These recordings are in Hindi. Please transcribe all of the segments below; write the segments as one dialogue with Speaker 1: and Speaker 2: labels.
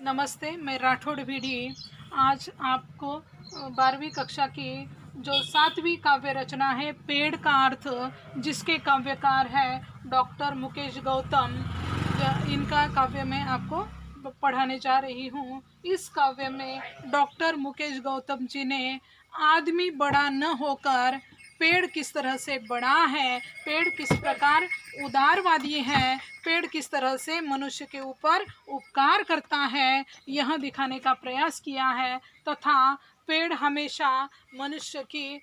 Speaker 1: नमस्ते, मैं राठौड़ वीडी आज आपको 12वीं कक्षा की जो 7वीं काव्य रचना है पेड़ का अर्थ, जिसके काव्यकार है डॉक्टर मुकेश गौतम, इनका काव्य मैं आपको पढ़ाने जा रही हूँ। इस काव्य में डॉक्टर मुकेश गौतम जी ने आदमी बड़ा न होकर पेड़ किस तरह से बड़ा है, पेड़ किस प्रकार उदारवादी है, पेड़ किस तरह से मनुष्य के ऊपर उपकार करता है, यह दिखाने का प्रयास किया है। तथा पेड़ हमेशा मनुष्य की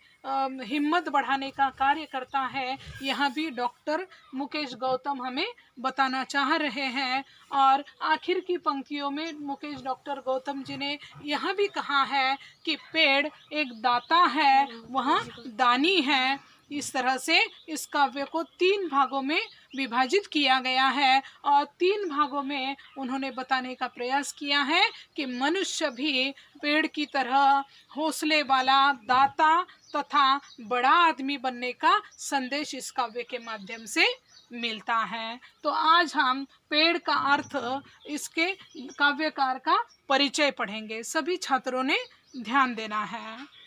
Speaker 1: हिम्मत बढ़ाने का कार्य करता है, यह भी डॉक्टर मुकेश गौतम हमें बताना चाह रहे हैं। और आखिर की पंक्तियों में मुकेश डॉक्टर गौतम जी ने यह भी कहा है कि पेड़ एक दाता है, वह दानी है। इस तरह से इस काव्य को 3 भागों में विभाजित किया गया है और 3 भागों में उन्होंने बताने का प्रयास किया है कि मनुष्य भी पेड़ की तरह हौसले वाला, दाता तथा बड़ा आदमी बनने का संदेश इस काव्य के माध्यम से मिलता है। तो आज हम पेड़ का अर्थ, इसके काव्यकार का परिचय पढ़ेंगे। सभी छात्रों ने ध्यान देना है।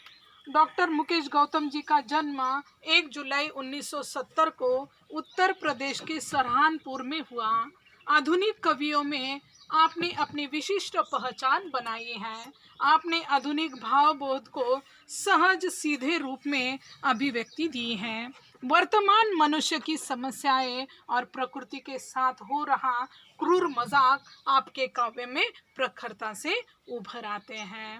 Speaker 1: डॉक्टर मुकेश गौतम जी का जन्म 1 जुलाई 1970 को उत्तर प्रदेश के सहारनपुर में हुआ। आधुनिक कवियों में आपने अपनी विशिष्ट पहचान बनाई है। आपने आधुनिक भावबोध को सहज सीधे रूप में अभिव्यक्ति दी है। वर्तमान मनुष्य की समस्याएं और प्रकृति के साथ हो रहा क्रूर मजाक आपके काव्य में प्रखरता से उभर आते हैं।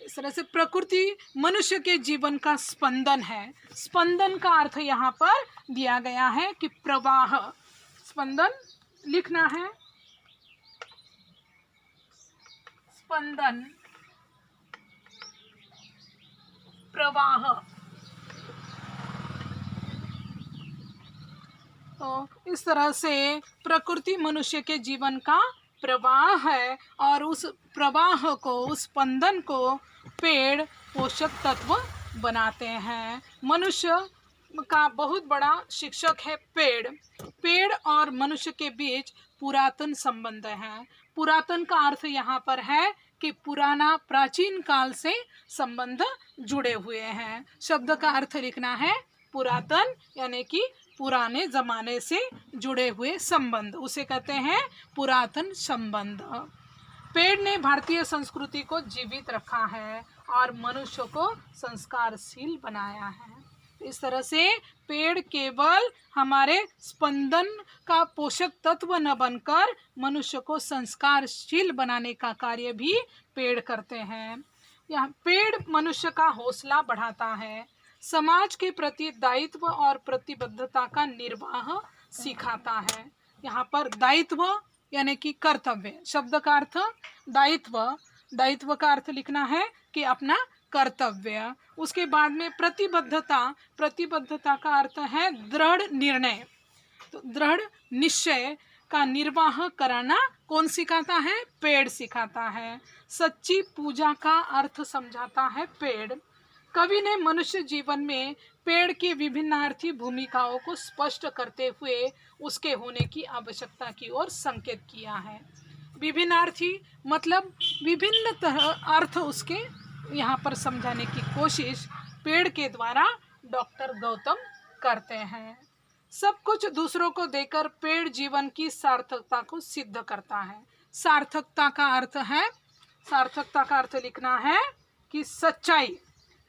Speaker 1: इस तरह से प्रकृति मनुष्य के जीवन का स्पंदन है। स्पंदन का अर्थ यहाँ पर दिया गया है कि प्रवाह, स्पंदन लिखना है, स्पंदन, प्रवाह। तो इस तरह से प्रकृति मनुष्य के जीवन का प्रवाह है और उस प्रवाह को, उस स्पंदन को पेड़ पोषक तत्व बनाते हैं। मनुष्य का बहुत बड़ा शिक्षक है पेड़। पेड़ और मनुष्य के बीच पुरातन संबंध है। पुरातन का अर्थ यहाँ पर है कि पुराना, प्राचीन काल से संबंध जुड़े हुए हैं। शब्द का अर्थ लिखना है पुरातन, यानी कि पुराने जमाने से जुड़े हुए संबंध, उसे कहते हैं पुरातन संबंध। पेड़ ने भारतीय संस्कृति को जीवित रखा है और मनुष्य को संस्कारशील बनाया है। इस तरह से पेड़ केवल हमारे स्पंदन का पोषक तत्व न बनकर मनुष्य को संस्कारशील बनाने का कार्य भी पेड़ करते हैं। यह पेड़ मनुष्य का हौसला बढ़ाता है, समाज के प्रति दायित्व और प्रतिबद्धता का निर्वाह सिखाता है। यहाँ पर दायित्व यानी कि कर्तव्य, शब्द का अर्थ दायित्व, दायित्व का अर्थ लिखना है कि अपना कर्तव्य। उसके बाद में प्रतिबद्धता, प्रतिबद्धता का अर्थ है दृढ़ निर्णय। तो दृढ़ निश्चय का निर्वाह कराना कौन सिखाता है? पेड़ सिखाता है। सच्ची पूजा का अर्थ समझाता है पेड़। कवि ने मनुष्य जीवन में पेड़ की विभिन्नार्थी भूमिकाओं को स्पष्ट करते हुए उसके होने की आवश्यकता की ओर संकेत किया है। विभिन्नार्थी मतलब विभिन्न तरह अर्थ उसके यहाँ पर समझाने की कोशिश पेड़ के द्वारा डॉक्टर गौतम करते हैं। सब कुछ दूसरों को देकर पेड़ जीवन की सार्थकता को सिद्ध करता है। सार्थकता का अर्थ है, सार्थकता का अर्थ लिखना है कि सच्चाई,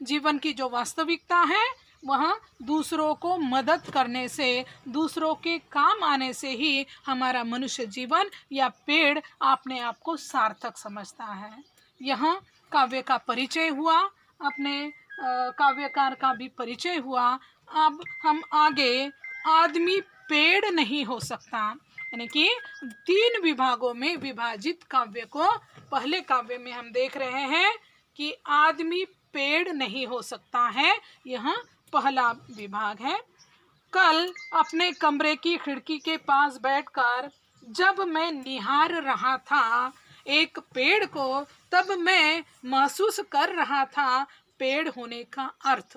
Speaker 1: जीवन की जो वास्तविकता है वह दूसरों को मदद करने से, दूसरों के काम आने से ही हमारा मनुष्य जीवन या पेड़ अपने आप को सार्थक समझता है। यहाँ काव्य का परिचय हुआ, अपने काव्यकार का भी परिचय हुआ। अब हम आगे आदमी पेड़ नहीं हो सकता, यानी कि 3 विभागों में विभाजित काव्य को, पहले काव्य में हम देख रहे हैं कि आदमी पेड़ नहीं हो सकता है, यह पहला विभाग है। कल अपने कमरे की खिड़की के पास बैठकर जब मैं निहार रहा था एक पेड़ को, तब मैं महसूस कर रहा था पेड़ होने का अर्थ।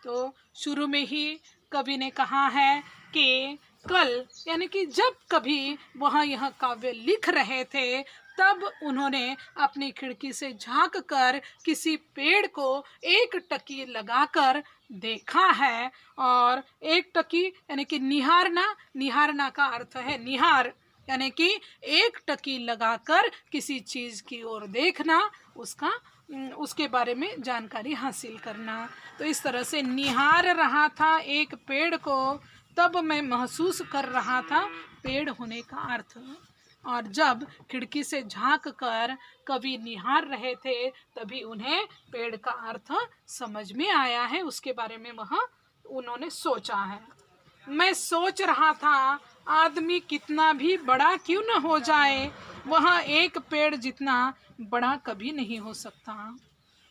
Speaker 1: तो शुरू में ही कवि ने कहा है कि कल, यानी कि जब कभी वह यह काव्य लिख रहे थे तब उन्होंने अपनी खिड़की से झांक कर किसी पेड़ को एक टकी लगाकर देखा है। और एक टकी यानी कि निहारना, निहारना का अर्थ है निहार, यानी कि एक टकी लगाकर किसी चीज़ की ओर देखना, उसके बारे में जानकारी हासिल करना। तो इस तरह से निहार रहा था एक पेड़ को, तब मैं महसूस कर रहा था पेड़ होने का अर्थ। और जब खिड़की से झांक कर कभी निहार रहे थे तभी उन्हें पेड़ का अर्थ समझ में आया है, उसके बारे में उन्होंने सोचा है। मैं सोच रहा था आदमी कितना भी बड़ा क्यों न हो जाए, वह एक पेड़ जितना बड़ा कभी नहीं हो सकता।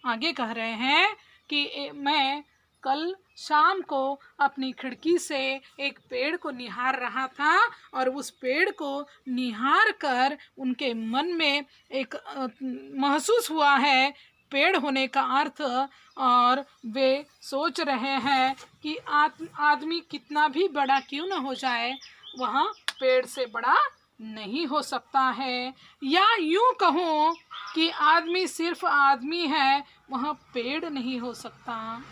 Speaker 1: आगे कह रहे हैं कि मैं कल शाम को अपनी खिड़की से एक पेड़ को निहार रहा था और उस पेड़ को निहार कर उनके मन में एक महसूस हुआ है पेड़ होने का अर्थ। और वे सोच रहे हैं कि आदमी कितना भी बड़ा क्यों न हो जाए, वह पेड़ से बड़ा नहीं हो सकता है। या यूं कहूँ कि आदमी सिर्फ आदमी है, वह पेड़ नहीं हो सकता।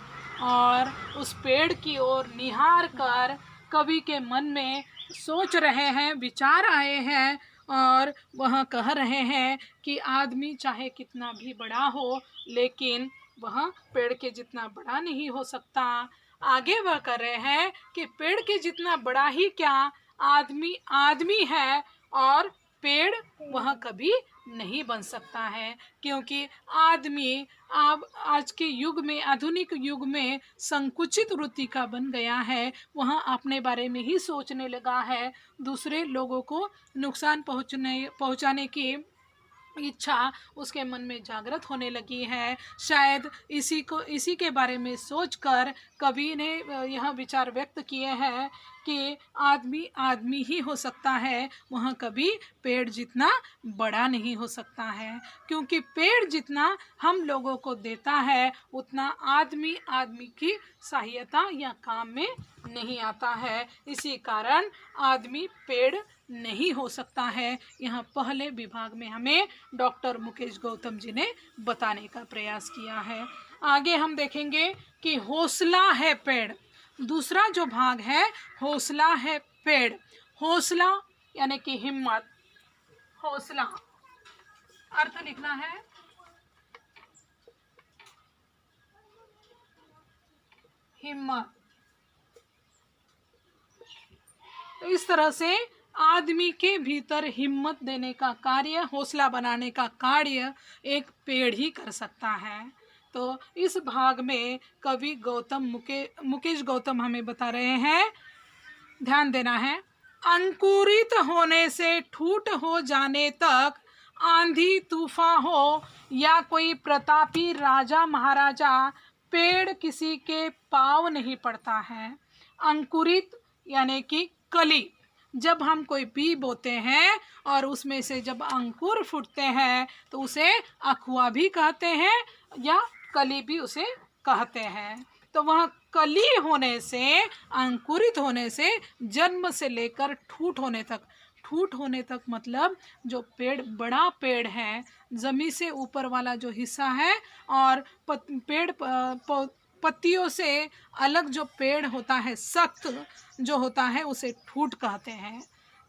Speaker 1: और उस पेड़ की ओर निहार कर कवि के मन में सोच रहे हैं, विचार आए हैं और वह कह रहे हैं कि आदमी चाहे कितना भी बड़ा हो लेकिन वह पेड़ के जितना बड़ा नहीं हो सकता। आगे वह कह रहे हैं कि पेड़ के जितना बड़ा ही क्या, आदमी आदमी है और पेड़ वह कभी नहीं बन सकता है, क्योंकि आदमी अब आज के युग में, आधुनिक युग में संकुचित वृत्ति का बन गया है। वह अपने बारे में ही सोचने लगा है, दूसरे लोगों को नुकसान पहुंचाने की इच्छा उसके मन में जागृत होने लगी है। शायद इसी के बारे में सोचकर कवि ने यह विचार व्यक्त किए हैं कि आदमी आदमी ही हो सकता है, वह कभी पेड़ जितना बड़ा नहीं हो सकता है। क्योंकि पेड़ जितना हम लोगों को देता है उतना आदमी आदमी की सहायता या काम में नहीं आता है। इसी कारण आदमी पेड़ नहीं हो सकता है। यहाँ पहले विभाग में हमें डॉक्टर मुकेश गौतम जी ने बताने का प्रयास किया है। आगे हम देखेंगे कि हौसला है पेड़। दूसरा जो भाग है हौसला है पेड़। हौसला यानी कि हिम्मत, हौसला अर्थ लिखना है हिम्मत। तो इस तरह से आदमी के भीतर हिम्मत देने का कार्य, हौसला बनाने का कार्य एक पेड़ ही कर सकता है। तो इस भाग में कवि मुकेश गौतम हमें बता रहे हैं, ध्यान देना है। अंकुरित होने से ठूठ हो जाने तक, आंधी तूफान हो या कोई प्रतापी राजा महाराजा, पेड़ किसी के पाँव नहीं पड़ता है। अंकुरित यानी कि कली, जब हम कोई बीज बोते हैं और उसमें से जब अंकुर फूटते हैं तो उसे अखुआ भी कहते हैं या कली भी उसे कहते हैं। तो वह कली होने से, अंकुरित होने से, जन्म से लेकर ठूठ होने तक, ठूठ होने तक मतलब जो पेड़, बड़ा पेड़ है, जमीन से ऊपर वाला जो हिस्सा है और पेड़ पत्तियों से अलग जो पेड़ होता है, सख्त जो होता है, उसे ठूठ कहते हैं।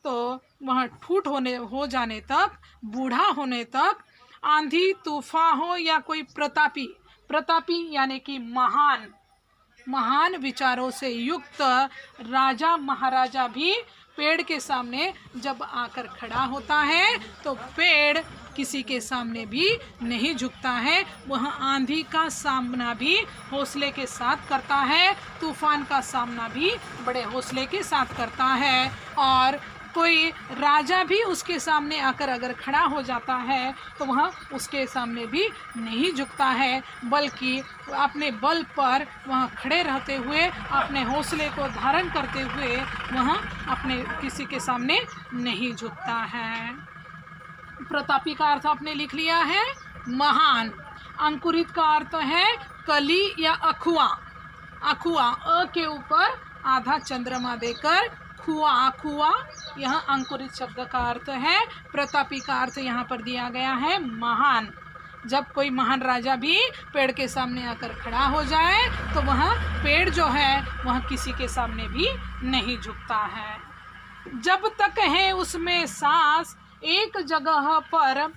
Speaker 1: तो वह ठूठ हो जाने तक, बूढ़ा होने तक, आंधी तूफान हो या कोई प्रतापी, प्रतापी यानी कि महान विचारों से युक्त राजा महाराजा भी पेड़ के सामने जब आकर खड़ा होता है तो पेड़ किसी के सामने भी नहीं झुकता है। वह आंधी का सामना भी हौसले के साथ करता है, तूफान का सामना भी बड़े हौसले के साथ करता है। और कोई राजा भी उसके सामने आकर अगर खड़ा हो जाता है तो वह उसके सामने भी नहीं झुकता है, बल्कि अपने बल पर वह खड़े रहते हुए, अपने हौसले को धारण करते हुए वह अपने किसी के सामने नहीं झुकता है। प्रतापी का अर्थ आपने लिख लिया है महान। अंकुरित का अर्थ है कली या अखुआ। अखुआ, अ के ऊपर आधा चंद्रमा देकर खुआ, खुआ यह अंकुरित शब्द का अर्थ है। प्रतापी का अर्थ यहाँ पर दिया गया है महान। जब कोई महान राजा भी पेड़ के सामने आकर खड़ा हो जाए तो वह पेड़ जो है वह किसी के सामने भी नहीं झुकता है। जब तक है उसमें सांस, एक जगह पर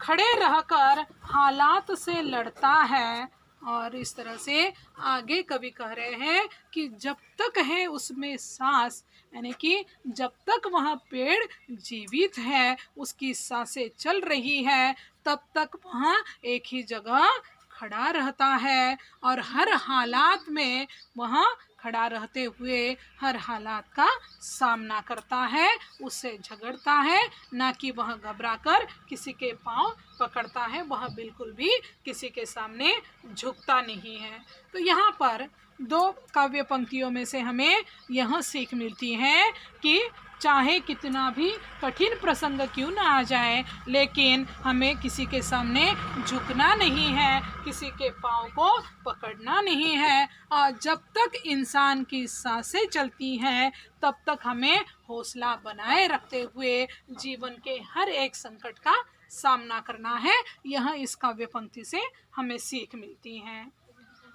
Speaker 1: खड़े रहकर हालात से लड़ता है। और इस तरह से आगे कवि कह रहे हैं कि जब तक है उसमें सांस, यानी कि जब तक वह पेड़ जीवित है, उसकी सांसें चल रही है, तब तक वह एक ही जगह खड़ा रहता है और हर हालात में वह खड़ा रहते हुए हर हालात का सामना करता है, उससे झगड़ता है, ना कि वह घबराकर किसी के पांव पकड़ता है। वह बिल्कुल भी किसी के सामने झुकता नहीं है। तो यहाँ पर दो काव्य पंक्तियों में से हमें यह सीख मिलती है कि चाहे कितना भी कठिन प्रसंग क्यों ना आ जाए, लेकिन हमें किसी के सामने झुकना नहीं है, किसी के पाँव को पकड़ना नहीं है। और जब तक इंसान की सांसें चलती हैं तब तक हमें हौसला बनाए रखते हुए जीवन के हर एक संकट का सामना करना है। यह इस काव्य पंक्ति से हमें सीख मिलती है।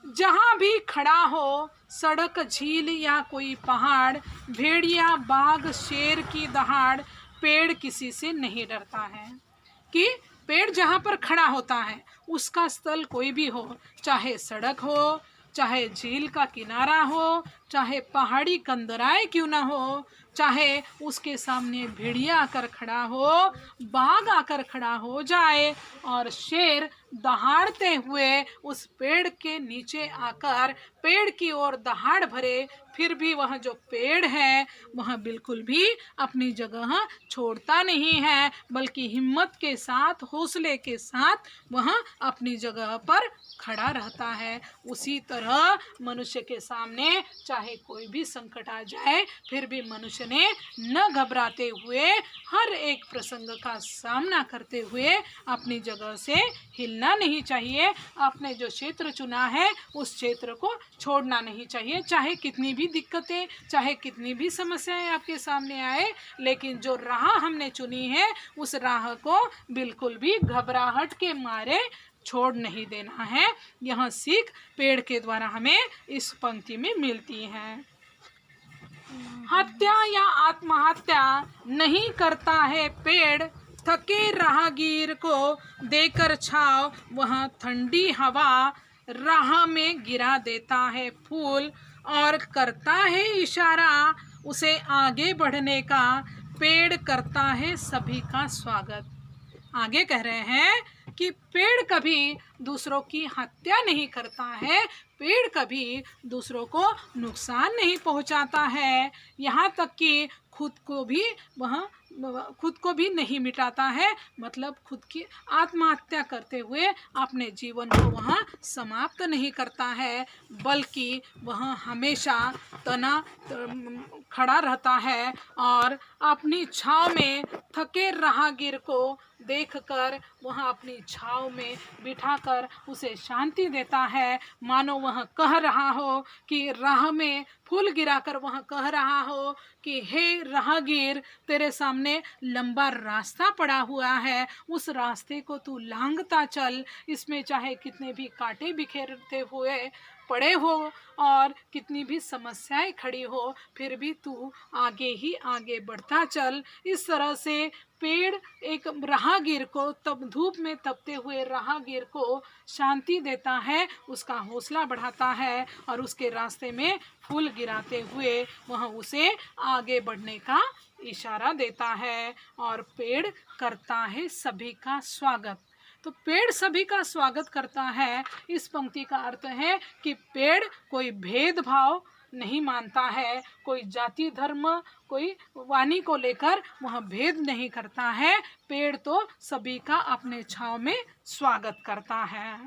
Speaker 1: जहाँ भी खड़ा हो, सड़क, झील या कोई पहाड़, भेड़िया, बाघ, शेर की दहाड़, पेड़ किसी से नहीं डरता है। कि पेड़ जहाँ पर खड़ा होता है उसका स्थल कोई भी हो, चाहे सड़क हो, चाहे झील का किनारा हो, चाहे पहाड़ी कंदराए क्यों ना हो, चाहे उसके सामने भेड़िया आकर खड़ा हो, बाघ आकर खड़ा हो जाए और शेर दहाड़ते हुए उस पेड़ के नीचे आकर पेड़ की ओर दहाड़ भरे, फिर भी वह जो पेड़ है वह बिल्कुल भी अपनी जगह छोड़ता नहीं है, बल्कि हिम्मत के साथ, हौसले के साथ वह अपनी जगह पर खड़ा रहता है। उसी तरह मनुष्य के सामने चाहे कोई भी संकट आ जाए, फिर भी मनुष्य ने न घबराते हुए हर एक प्रसंग का सामना करते हुए अपनी जगह से हिलना नहीं चाहिए। आपने जो क्षेत्र चुना है उस क्षेत्र को छोड़ना नहीं चाहिए, चाहे कितनी भी दिक्कतें, चाहे कितनी भी समस्याएं आपके सामने आए, लेकिन जो राह हमने चुनी है उस राह को बिल्कुल भी घबराहट के मारे छोड़ नहीं देना है। यह सीख पेड़ के द्वारा हमें इस पंक्ति में मिलती है। हत्या या आत्महत्या नहीं करता है पेड़, थके राहगीर को देकर छाव, वह ठंडी हवा राह में गिरा देता है फूल और करता है इशारा उसे आगे बढ़ने का, पेड़ करता है सभी का स्वागत। आगे कह रहे हैं कि पेड़ कभी दूसरों की हत्या नहीं करता है, पेड़ कभी दूसरों को नुकसान नहीं पहुंचाता है, यहाँ तक कि खुद को भी नहीं मिटाता है, मतलब खुद की आत्महत्या करते हुए अपने जीवन को वह समाप्त नहीं करता है, बल्कि वह हमेशा खड़ा रहता है और अपनी छाँव में थके राहगीर को देखकर वह अपनी छाँव में बिठाकर उसे शांति देता है। मानो वह कह रहा हो कि राह में फूल गिराकर वह कह रहा हो कि हे राहगीर, तेरे सामने लंबा रास्ता पड़ा हुआ है, उस रास्ते को तू लांघता चल, इसमें चाहे कितने भी कांटे बिखेरते हुए पड़े हो और कितनी भी समस्याएं खड़ी हो, फिर भी तू आगे ही आगे बढ़ता चल। इस तरह से पेड़ एक राहगीर को, तब धूप में तपते हुए राहगीर को शांति देता है, उसका हौसला बढ़ाता है और उसके रास्ते में फूल गिराते हुए वह उसे आगे बढ़ने का इशारा देता है और पेड़ करता है सभी का स्वागत। तो पेड़ सभी का स्वागत करता है, इस पंक्ति का अर्थ है कि पेड़ कोई भेदभाव नहीं मानता है, कोई जाति धर्म, कोई वाणी को लेकर वह भेद नहीं करता है, पेड़ तो सभी का अपने छांव में स्वागत करता है।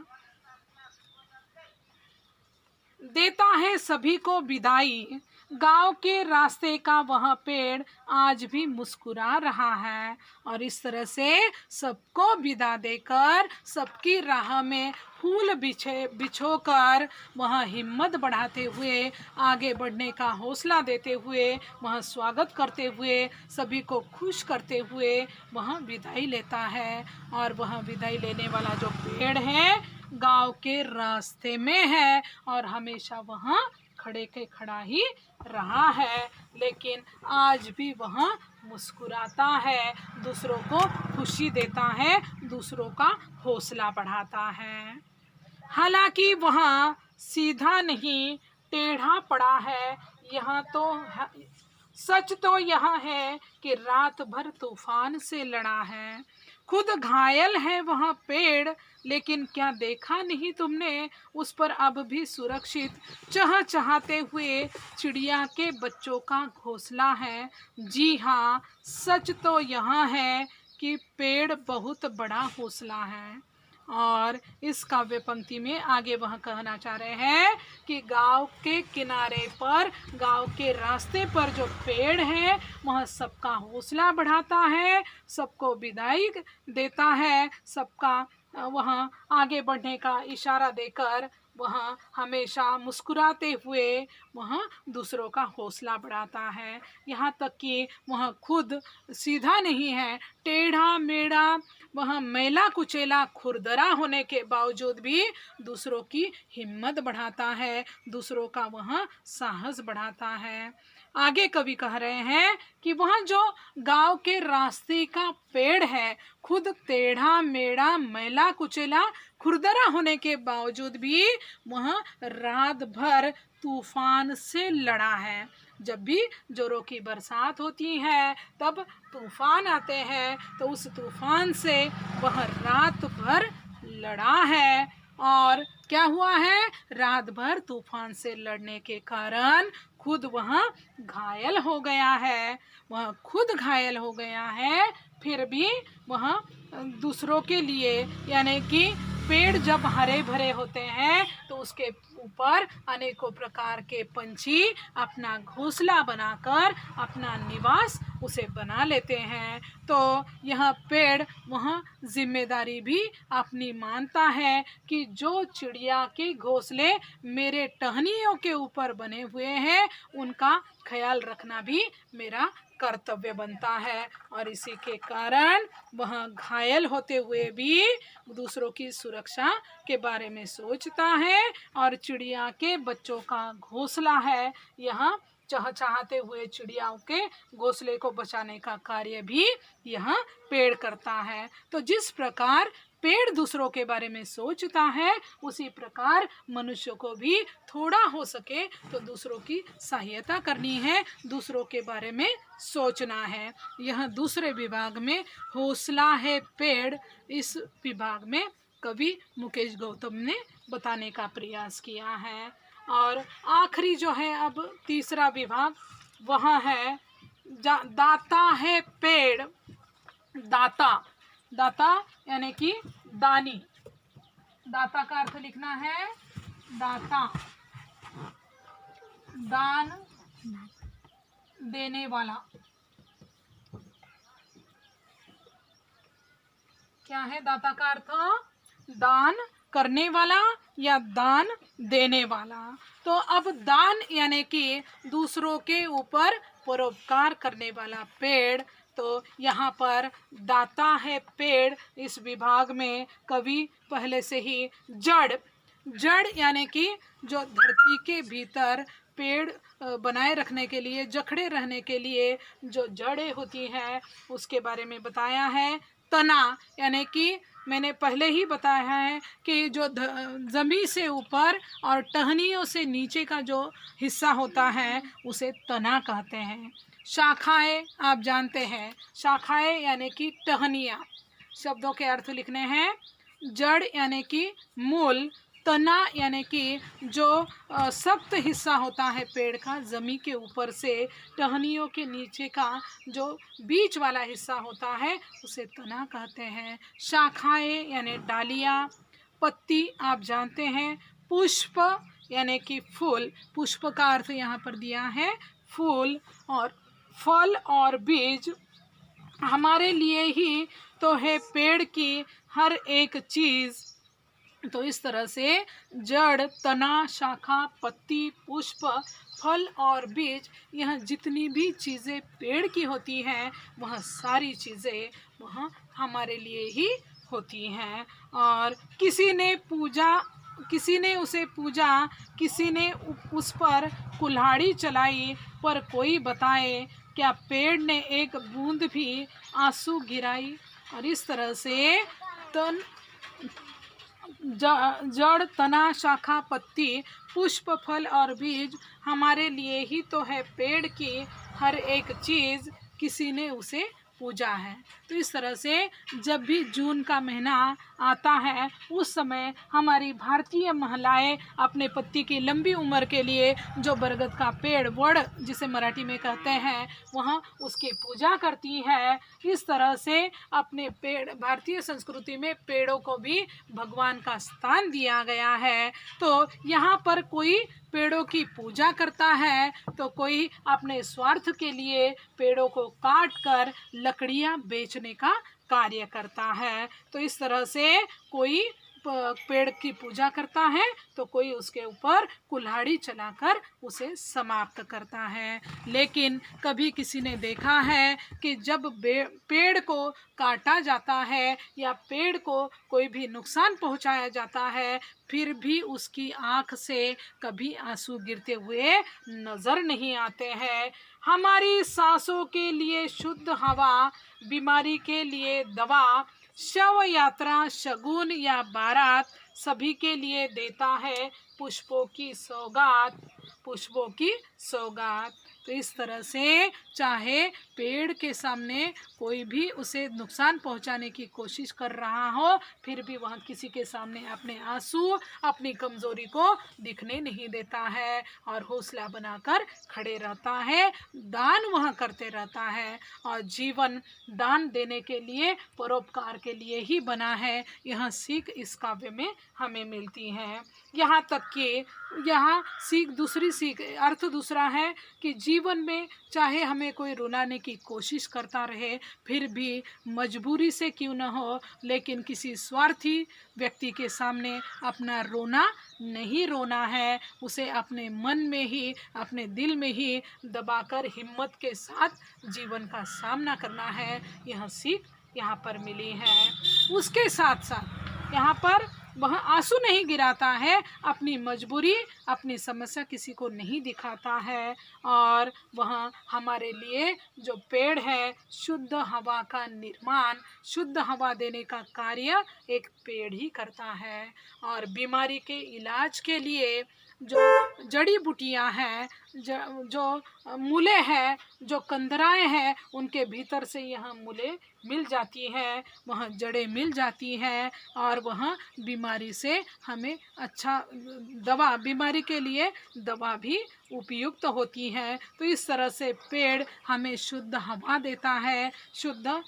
Speaker 1: देता है सभी को विदाई, गांव के रास्ते का वह पेड़ आज भी मुस्कुरा रहा है। और इस तरह से सबको विदा देकर, सबकी राह में फूल बिछोकर वह हिम्मत बढ़ाते हुए, आगे बढ़ने का हौसला देते हुए, वह स्वागत करते हुए, सभी को खुश करते हुए वह विदाई लेता है। और वह विदाई लेने वाला जो पेड़ है गांव के रास्ते में है और हमेशा वहाँ खड़े के खड़ा ही रहा है, लेकिन आज भी वह मुस्कुराता है, दूसरों को खुशी देता है, दूसरों का हौसला बढ़ाता है। हालांकि वह सीधा नहीं, टेढ़ा पड़ा है। यहाँ तो सच तो यह है कि रात भर तूफान से लड़ा है। खुद घायल है वह पेड़, लेकिन क्या देखा नहीं तुमने, उस पर अब भी सुरक्षित चहचहाते हुए चिड़िया के बच्चों का घोंसला है। जी हाँ, सच तो यह है कि पेड़ बहुत बड़ा हौसला है। और इस काव्य पंक्ति में आगे वह कहना चाह रहे हैं कि गांव के किनारे पर, गांव के रास्ते पर जो पेड़ है वह सबका हौसला बढ़ाता है, सबको विदाई देता है, सबका वह आगे बढ़ने का इशारा देकर वह हमेशा मुस्कुराते हुए वह दूसरों का हौसला बढ़ाता है। यहाँ तक कि वह खुद सीधा नहीं है, टेढ़ा मेढ़ा, वह मैला कुचेला खुरदरा होने के बावजूद भी दूसरों की हिम्मत बढ़ाता है, दूसरों का वह साहस बढ़ाता है। आगे कवि कह रहे हैं कि वह जो गांव के रास्ते का पेड़ है, खुद टेढ़ा मेढ़ा मैला कुचेला खुरदरा होने के बावजूद भी वह रात भर तूफान से लड़ा है। जब भी जोरों की बरसात होती है, तब तूफान आते हैं, तो उस तूफान से वह रात भर लड़ा है। और क्या हुआ है, रात भर तूफान से लड़ने के कारण खुद वह घायल हो गया है, वह खुद घायल हो गया है, फिर भी वह दूसरों के लिए, यानी कि पेड़ जब हरे भरे होते हैं तो उसके ऊपर अनेकों प्रकार के पंछी अपना घोंसला बनाकर अपना निवास उसे बना लेते हैं। तो यह पेड़ वह जिम्मेदारी भी अपनी मानता है कि जो चिड़िया के घोंसले मेरे टहनियों के ऊपर बने हुए हैं, उनका ख्याल रखना भी मेरा कर्तव्य बनता है। और इसी के कारण वह घायल होते हुए भी दूसरों की सुरक्षा के बारे में सोचता है। और चिड़िया के बच्चों का घोंसला है, यह चहचहाते हुए चिड़ियाओं के घोंसले को बचाने का कार्य भी यह पेड़ करता है। तो जिस प्रकार पेड़ दूसरों के बारे में सोचता है, उसी प्रकार मनुष्य को भी थोड़ा हो सके तो दूसरों की सहायता करनी है, दूसरों के बारे में सोचना है। यह दूसरे विभाग में हौसला है पेड़, इस विभाग में कवि मुकेश गौतम ने बताने का प्रयास किया है। और आखिरी जो है अब तीसरा विभाग वह है दाता है पेड़। दाता, दाता यानी कि दानी, दाता का अर्थ लिखना है दाता, दान देने वाला। क्या है दाता का अर्थ? दान करने वाला या दान देने वाला। तो अब दान यानी कि दूसरों के ऊपर परोपकार करने वाला पेड़। तो यहाँ पर दाता है पेड़, इस विभाग में कवि पहले से ही जड़, जड़ यानी कि जो धरती के भीतर पेड़ बनाए रखने के लिए, जकड़े रहने के लिए जो जड़ें होती हैं उसके बारे में बताया है। तना यानी कि मैंने पहले ही बताया है कि जो ज़मीन से ऊपर और टहनियों से नीचे का जो हिस्सा होता है उसे तना कहते हैं। शाखाएं आप जानते हैं, शाखाएं यानी कि टहनियाँ। शब्दों के अर्थ लिखने हैं। जड़ यानी कि मूल, तना यानी कि जो सख्त हिस्सा होता है पेड़ का, ज़मीन के ऊपर से टहनियों के नीचे का जो बीच वाला हिस्सा होता है उसे तना कहते हैं। शाखाएं यानी डालियाँ। पत्ती आप जानते हैं। पुष्प यानी कि फूल, पुष्प का अर्थ यहाँ पर दिया है फूल, और फल और बीज हमारे लिए ही तो है पेड़ की हर एक चीज़। तो इस तरह से जड़, तना, शाखा, पत्ती, पुष्प, फल और बीज, यह जितनी भी चीज़ें पेड़ की होती हैं वह सारी चीज़ें वह हमारे लिए ही होती हैं। और किसी ने उसे पूजा, किसी ने उस पर कुल्हाड़ी चलाई, पर कोई बताए क्या पेड़ ने एक बूंद भी आंसू गिराई। और इस तरह से तन जड़, तना, शाखा, पत्ती, पुष्प, फल और बीज हमारे लिए ही तो है पेड़ की हर एक चीज़, किसी ने उसे पूजा है। तो इस तरह से जब भी जून का महीना आता है उस समय हमारी भारतीय महिलाएं अपने पति की लंबी उम्र के लिए जो बरगद का पेड़, वड़ जिसे मराठी में कहते हैं, वह उसकी पूजा करती है। इस तरह से अपने पेड़, भारतीय संस्कृति में पेड़ों को भी भगवान का स्थान दिया गया है। तो यहाँ पर कोई पेड़ों की पूजा करता है तो कोई अपने स्वार्थ के लिए पेड़ों को काट कर लकड़ियाँ बेचने का कार्य करता है। तो इस तरह से कोई पेड़ की पूजा करता है तो कोई उसके ऊपर कुल्हाड़ी चलाकर उसे समाप्त करता है। लेकिन कभी किसी ने देखा है कि जब पेड़ को काटा जाता है या पेड़ को कोई भी नुकसान पहुंचाया जाता है, फिर भी उसकी आँख से कभी आंसू गिरते हुए नज़र नहीं आते हैं। हमारी सांसों के लिए शुद्ध हवा, बीमारी के लिए दवा, शव यात्रा, शगुन या बारात सभी के लिए देता है पुष्पों की सौगात, पुष्पों की सौगात। तो इस तरह से चाहे पेड़ के सामने कोई भी उसे नुकसान पहुंचाने की कोशिश कर रहा हो, फिर भी वह किसी के सामने अपने आंसू, अपनी कमज़ोरी को दिखने नहीं देता है और हौसला बनाकर खड़े रहता है। दान वह करते रहता है और जीवन दान देने के लिए, परोपकार के लिए ही बना है। यह सीख इस काव्य में हमें मिलती है। यहाँ तक कि यहाँ दूसरी सीख, अर्थ दूसरा है कि जीवन में चाहे हमें कोई रुलाने की कोशिश करता रहे, फिर भी मजबूरी से क्यों न हो, लेकिन किसी स्वार्थी व्यक्ति के सामने अपना रोना नहीं रोना है। उसे अपने मन में ही, अपने दिल में ही दबाकर हिम्मत के साथ जीवन का सामना करना है। यह सीख यहाँ पर मिली है। उसके साथ साथ यहाँ पर वह आंसू नहीं गिराता है, अपनी मजबूरी, अपनी समस्या किसी को नहीं दिखाता है। और वह हमारे लिए जो पेड़ है, शुद्ध हवा का निर्माण, शुद्ध हवा देने का कार्य एक पेड़ ही करता है। और बीमारी के इलाज के लिए जो जड़ी बूटियाँ हैं, जो मूले हैं, जो कंदराएँ हैं, उनके भीतर से यह मूले मिल जाती है, वह जड़ें मिल जाती हैं और वह बीमारी से हमें अच्छा दवा, बीमारी के लिए दवा भी उपयुक्त होती है। तो इस तरह से पेड़ हमें शुद्ध हवा देता है, शुद्ध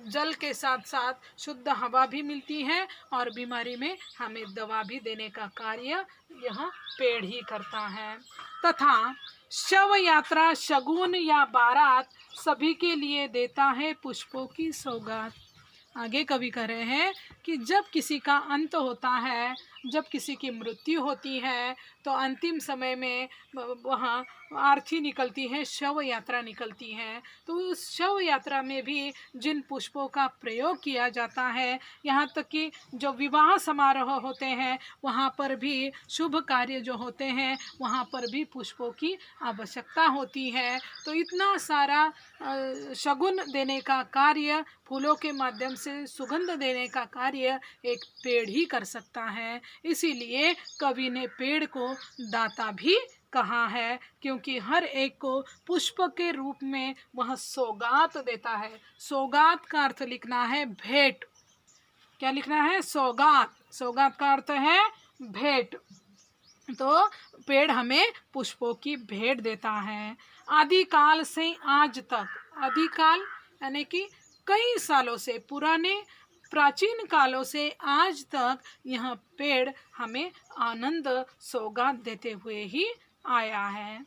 Speaker 1: जल के साथ साथ शुद्ध हवा भी मिलती है और बीमारी में हमें दवा भी देने का कार्य यह पेड़ ही करता है। तथा शव यात्रा, शगुन या बारात सभी के लिए देता है पुष्पों की सौगात। आगे कवि कह रहे हैं कि जब किसी का अंत होता है, जब किसी की मृत्यु होती है, तो अंतिम समय में वहाँ आरती निकलती है, शव यात्रा निकलती है। तो उस शव यात्रा में भी जिन पुष्पों का प्रयोग किया जाता है, यहाँ तक कि जो विवाह समारोह होते हैं वहाँ पर भी, शुभ कार्य जो होते हैं वहाँ पर भी पुष्पों की आवश्यकता होती है। तो इतना सारा शगुन देने का कार्य, फूलों के माध्यम से सुगंध देने का कार्य एक पेड़ ही कर सकता है। इसीलिए कवि ने पेड़ को दाता भी कहा है, क्योंकि हर एक को पुष्प के रूप में वह सौगात देता है। सौगात का अर्थ लिखना है भेंट। क्या लिखना है? सौगात। सौगात का अर्थ है भेंट। तो पेड़ हमें पुष्पों की भेंट देता है। आदिकाल से आज तक, आदिकाल यानी कि कई सालों से, पुराने प्राचीन कालों से आज तक यह पेड़ हमें आनंद सौगात देते हुए ही आया है।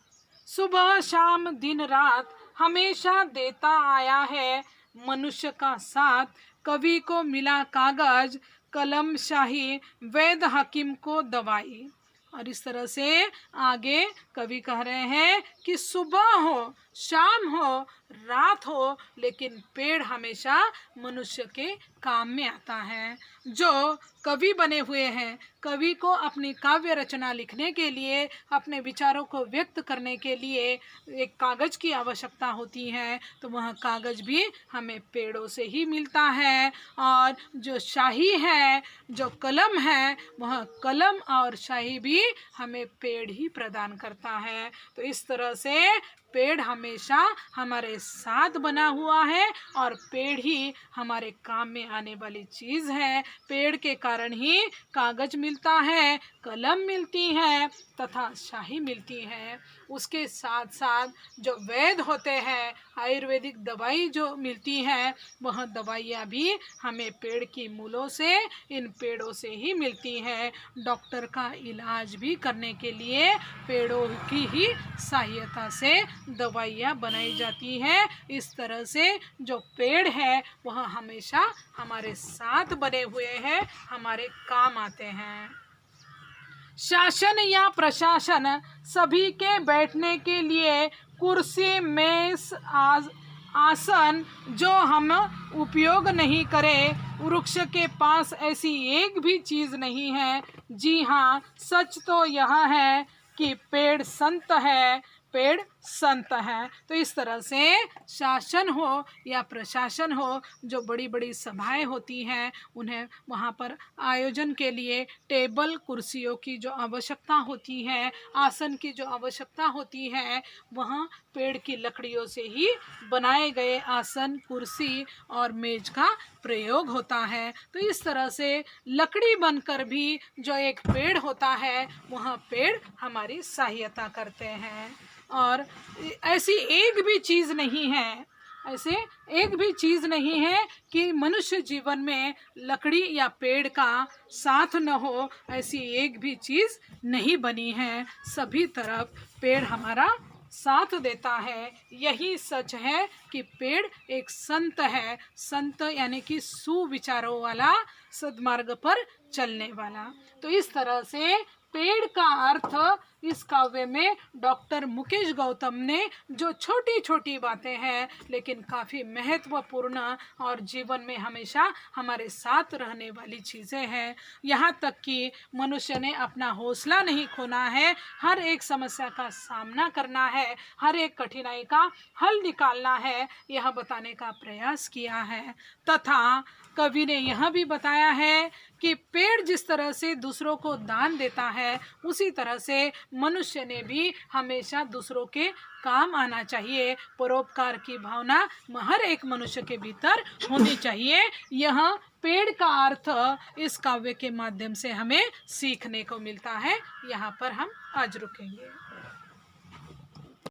Speaker 1: सुबह शाम दिन रात हमेशा देता आया है मनुष्य का साथ। कवि को मिला कागज कलम शाही, वैद हकीम को दवाई। और इस तरह से आगे कवि कह रहे हैं कि सुबह हो शाम हो रात हो, लेकिन पेड़ हमेशा मनुष्य के काम में आता है। जो कवि बने हुए हैं, कवि को अपनी काव्य रचना लिखने के लिए, अपने विचारों को व्यक्त करने के लिए एक कागज की आवश्यकता होती है, तो वह कागज भी हमें पेड़ों से ही मिलता है। और जो शाही है, जो कलम है, वह कलम और शाही भी हमें पेड़ ही प्रदान करता है। तो इस तरह से पेड़ हमेशा हमारे साथ बना हुआ है और पेड़ ही हमारे काम में आने वाली चीज़ है। पेड़ के कारण ही कागज मिलता है, कलम मिलती है तथा शाही मिलती है। उसके साथ साथ जो वैद होते हैं, आयुर्वेदिक दवाई जो मिलती है, वह दवाइयाँ भी हमें पेड़ की मूलों से, इन पेड़ों से ही मिलती है। डॉक्टर का इलाज भी करने के लिए पेड़ों की ही सहायता से दवाइयाँ बनाई जाती हैं। इस तरह से जो पेड़ है वह हमेशा हमारे साथ बने हुए हैं, हमारे काम आते हैं। शासन या प्रशासन सभी के बैठने के लिए कुर्सी मेज आसन जो हम उपयोग नहीं करें, वृक्ष के पास ऐसी एक भी चीज़ नहीं है। जी हाँ, सच तो यह है कि पेड़ संत है, पेड़ संत है। तो इस तरह से शासन हो या प्रशासन हो, जो बड़ी बड़ी सभाएं होती हैं, उन्हें वहाँ पर आयोजन के लिए टेबल कुर्सियों की जो आवश्यकता होती है, आसन की जो आवश्यकता होती है, वहाँ पेड़ की लकड़ियों से ही बनाए गए आसन कुर्सी और मेज का प्रयोग होता है। तो इस तरह से लकड़ी बनकर भी जो एक पेड़ होता है, वह पेड़ हमारी सहायता करते हैं। और ऐसी एक भी चीज़ नहीं है, ऐसे एक भी चीज़ नहीं है कि मनुष्य जीवन में लकड़ी या पेड़ का साथ न हो, ऐसी एक भी चीज़ नहीं बनी है। सभी तरफ पेड़ हमारा साथ देता है। यही सच है कि पेड़ एक संत है। संत यानी कि सुविचारों वाला, सद्मार्ग पर चलने वाला। तो इस तरह से पेड़ का अर्थ इस काव्य में डॉक्टर मुकेश गौतम ने जो छोटी छोटी बातें हैं लेकिन काफ़ी महत्वपूर्ण और जीवन में हमेशा हमारे साथ रहने वाली चीज़ें हैं। यहाँ तक कि मनुष्य ने अपना हौसला नहीं खोना है, हर एक समस्या का सामना करना है, हर एक कठिनाई का हल निकालना है, यह बताने का प्रयास किया है। तथा कवि ने यह भी बताया है कि पेड़ जिस तरह से दूसरों को दान देता है, उसी तरह से मनुष्य ने भी हमेशा दूसरों के काम आना चाहिए। परोपकार की भावना हर एक मनुष्य के भीतर होनी चाहिए। यह पेड़ का अर्थ इस काव्य के माध्यम से हमें सीखने को मिलता है। यहाँ पर हम आज रुकेंगे।